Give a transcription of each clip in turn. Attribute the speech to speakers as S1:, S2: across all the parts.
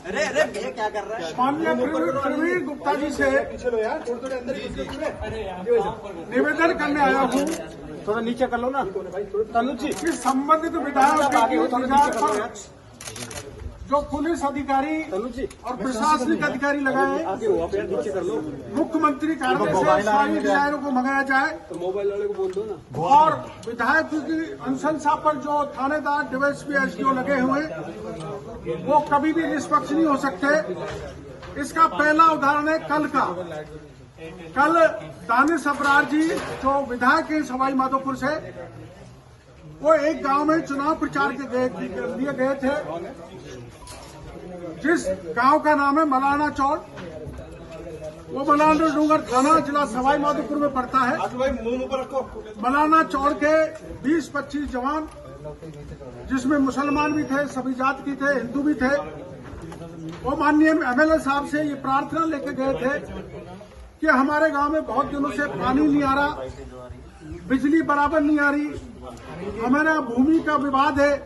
S1: अरे अरे ये क्या कर रहा है?
S2: माननीय प्रवीण गुप्ता जी से निवेदन करने आया हूँ।
S1: थोड़ा नीचे कर लो ना तनु जी।
S2: कि संबंधित विधायक के विचार पर जो पुलिस अधिकारी
S1: तनु जी
S2: और प्रशासनिक अधिकारी लगाए,
S1: आगे हो आप, नीचे कर लो।
S2: मुख्यमंत्री कार्यालय से सारी विधायकों को मंगाया जाए
S1: तो मोबाइल वाले को बोल दो ना।
S2: और विधायक की अनुशंसा पर जो थानेदार डीवाईएसपी एसडीओ लगे हुए वो कभी भी निष्पक्ष नहीं हो सकते। इसका पहला उदाहरण है कल का। कल दानिश अबरार जी जो विधायक हैं सवाई माधोपुर से, वो एक गांव में चुनाव प्रचार के लिए गए थे, जिस गांव का नाम है मलाना चौड़। वो मलाना डूंगर थाना जिला सवाई माधोपुर में पड़ता है। मलाना चौड़ के 20-25 जवान, जिसमें मुसलमान भी थे, सभी जात की थे, हिंदू भी थे, वो माननीय एमएलए साहब से ये प्रार्थना लेके गए थे कि हमारे गांव में बहुत दिनों से पानी नहीं आ रहा, बिजली बराबर नहीं आ रही, हमारा भूमि का विवाद है,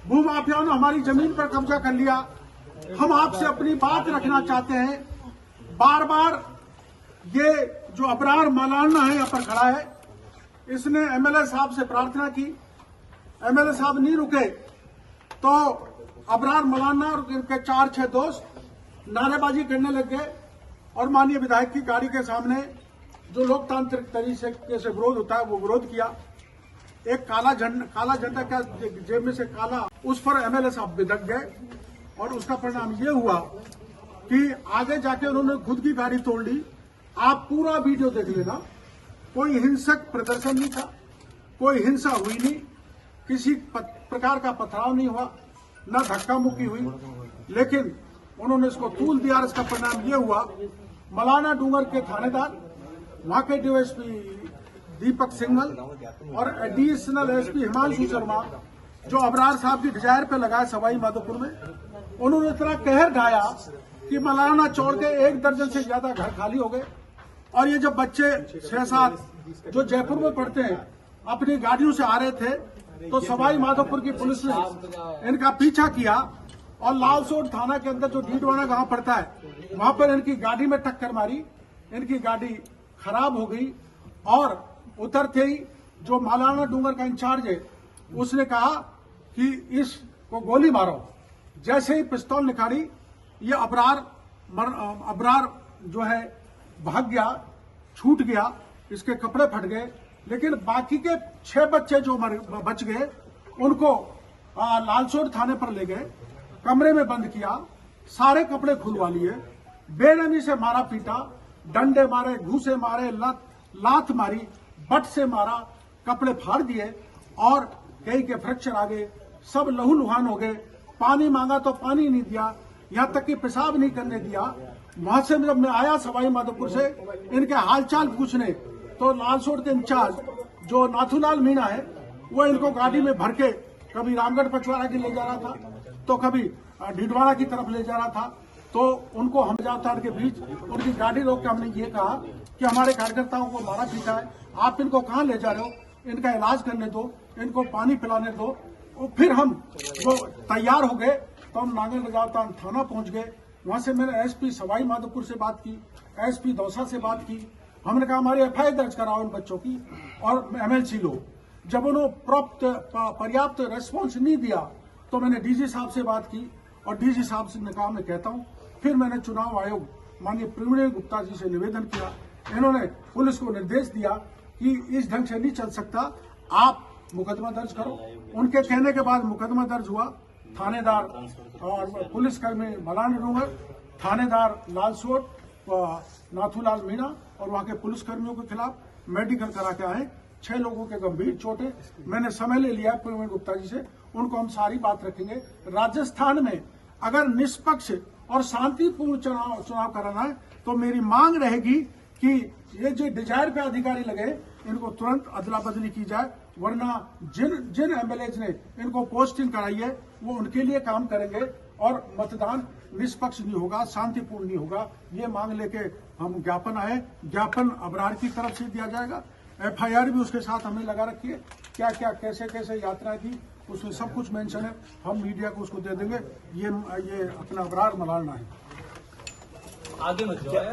S2: भूमाफियाओं ने हमारी जमीन पर कब्जा कर लिया, हम आपसे अपनी बात रखना चाहते हैं। बार बार ये जो अबरार मलाना है यहाँ पर खड़ा है, इसने एमएलए साहब से प्रार्थना की, एमएलए साहब नहीं रुके तो अबरार मलाना और इनके 4-6 दोस्त नारेबाजी करने लग गए और माननीय विधायक की गाड़ी के सामने जो लोकतांत्रिक तरीके से विरोध होता है वो विरोध किया। एक काला झंडा का जेब में से काला, उस पर एमएलए साहब बिदक गए और उसका परिणाम ये हुआ कि आगे जाके उन्होंने खुद की गाड़ी तोड़ ली। आप पूरा वीडियो देख लेना। कोई हिंसक प्रदर्शन नहीं था, कोई हिंसा हुई नहीं, किसी प्रकार का पथराव नहीं हुआ, न धक्का मुक्की हुई, लेकिन उन्होंने इसको तूल दिया। इसका परिणाम ये हुआ, मलाना डूंगर के थानेदार, वहां के डीवाईएसपी दीपक सिंघल और एडिशनल एसपी हिमांशु शर्मा जो अबरार साहब की डिजायर पे लगाए सवाई माधोपुर में, उन्होंने इतना कहर ढाया कि मलाना चौड़ के 1 दर्जन से ज्यादा घर खाली हो गए। और ये जब बच्चे 6-7 जो जयपुर में पढ़ते हैं अपनी गाड़ियों से आ रहे थे, तो सवाई माधोपुर की पुलिस ने इनका पीछा किया और लालसोट थाना के अंदर जो डीडवाना गांव पड़ता है वहां पर इनकी गाड़ी में टक्कर मारी। इनकी गाड़ी खराब हो गई और उतरते ही जो मलाना डूंगर का इंचार्ज है उसने कहा कि इसको गोली मारो। जैसे ही पिस्तौल निकाली, ये अबरार जो है भाग गया, छूट गया, इसके कपड़े फट गए। लेकिन बाकी के 6 बच्चे जो बच गए उनको लालसोट थाने पर ले गए, कमरे में बंद किया, सारे कपड़े खुलवा लिए, बेरहमी से मारा पीटा, डंडे मारे, घूसे मारे, लात मारी, बट से मारा, कपड़े फाड़ दिए और कई के फ्रैक्चर आ गए, सब लहूलुहान हो गए। पानी मांगा तो पानी नहीं दिया, यहाँ तक कि पेशाब नहीं करने दिया। वहां से जब मैं आया सवाई माधोपुर से इनके हालचाल पूछने, तो लालसोट के इंचार्ज जो नाथूलाल मीणा है वो इनको गाड़ी में भर के कभी रामगढ़ पचवाड़ा की ले जा रहा था, तो कभी ढिंडवाड़ा की तरफ ले जा रहा था। तो उनको हम जातार के बीच उनकी गाड़ी रोक के हमने ये कहा कि हमारे कार्यकर्ताओं को मारा पीटा है, आप इनको कहाँ ले जा रहे हो, इनका इलाज करने दो, इनको पानी पिलाने दो। और फिर हम वो तैयार हो गए तो हम नांगल रजावतान थाना पहुंच गए। वहां से मैंने एसपी सवाई माधोपुर से बात की, एसपी दौसा से बात की। हमने कहा हमारी एफआईआर दर्ज कराओ इन बच्चों की और एमएलसी लो। जब उन्होंने पर्याप्त रेस्पॉन्स नहीं दिया तो मैंने डीजी साहब से बात की और डीजी साहब से कहा मैं कहता हूं। फिर मैंने चुनाव आयोग माननीय प्रवीण गुप्ता जी से निवेदन किया। इन्होंने पुलिस को निर्देश दिया कि इस ढंग से नहीं चल सकता, आप मुकदमा दर्ज करो। उनके कहने के बाद मुकदमा दर्ज हुआ। थानेदार और पुलिसकर्मी मलाना डूंगर, थानेदार लालसोट नाथूलाल मीणा और वहां के पुलिसकर्मियों के खिलाफ मेडिकल करा के आए। 6 लोगों के गंभीर चोटें। मैंने समय ले लिया प्रवीण गुप्ता जी से, उनको हम सारी बात रखेंगे। राजस्थान में अगर निष्पक्ष और शांतिपूर्ण चुनाव कराना है तो मेरी मांग रहेगी कि ये जो डिजायर पे अधिकारी लगे इनको तुरंत अदला बदली की जाए, वरना जिन एमएलएज ने इनको पोस्टिंग कराई है वो उनके लिए काम करेंगे और मतदान निष्पक्ष नहीं होगा, शांतिपूर्ण नहीं होगा। ये मांग लेके हम ज्ञापन आए। ज्ञापन अबरार की तरफ से दिया जाएगा, एफआईआर भी उसके साथ हमने लगा रखी है। क्या क्या कैसे कैसे यात्राएं थी उसमें सब कुछ मेंशन है। हम मीडिया को उसको दे देंगे। ये अपना अबरार मलाना है।
S3: आगे मत जाओ।